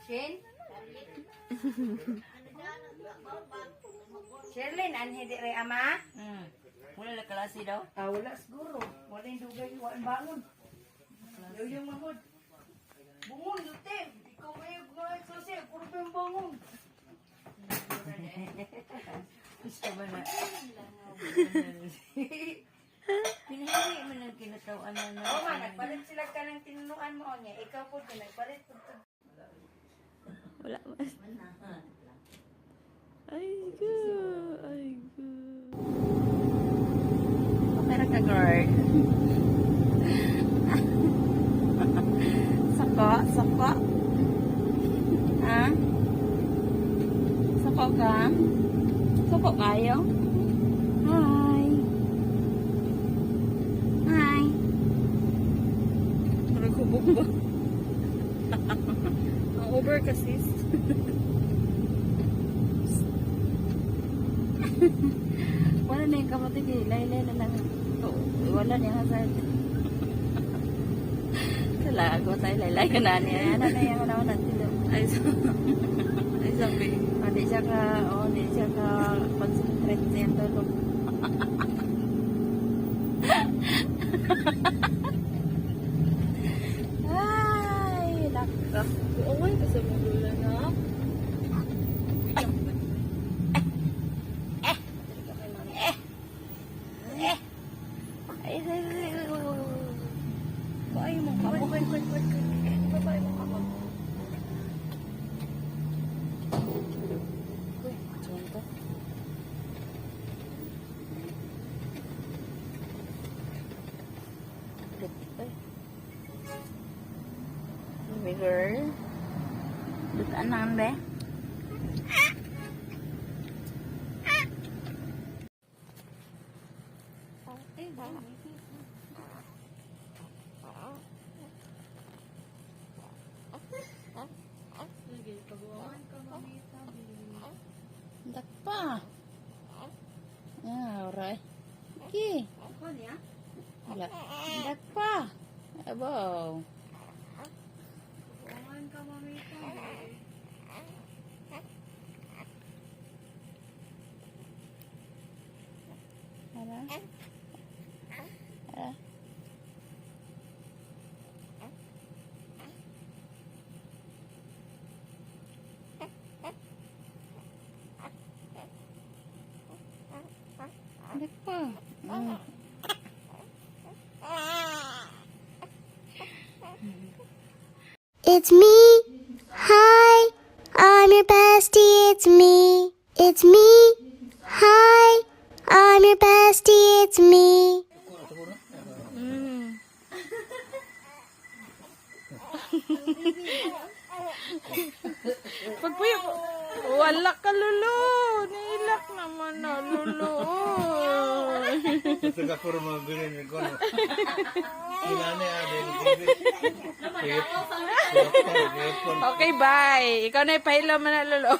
Shin? Sherlyn, anhe di rin ama? Wala na klase daw? Wala siguro. Wala yung dugay, wala bangon. Yaw yung mahod. Bungon, dute. Ikaw kayo mga susi, puro pa yung bangon. Gusto ba na? Pinahiri mo ng kinatawaan na Oo man, nagpalit sila ka ng tinunuan mo niya. Ikaw po, nagpalit po. Wala mas. Ay, go. Ay, go. Okay na ka, girl. Sako, sako. Ha? Sako ka? Sako kayo? Hi. Hi. Nagkubog ba? Ang over kasi. Wala na yung kapatid eh. Laylay na lang. Wala niya hasad. Salago tayo. Laylay ka na niya. Ano na yung ano natin. Ay sabi. Hindi siya ka concentrate siya tulog. Ay, nakaka. Okay, kasi magula na. Ay, mo ka. Babay mo ako. Baby girl. Dutaan naman be. Sige, kabuangan ka mamita. Dak pa. Ah, alright. Okay. Ako niya? Wala. Dak pa. Abaw. Kabuangan ka mamita. Hala. Hala. Dak pa. It's me. Hi, I'm your bestie. It's me. It's me. Hi, I'm your bestie. It's me. Pagpuyo ko. Wala ka, Lulu. Nilak naman na, Lulu. Ito ka puro mga ganyan yung kono. Inane adin. Okay, bye. Ikaw na ipahilo mo na, Lulu.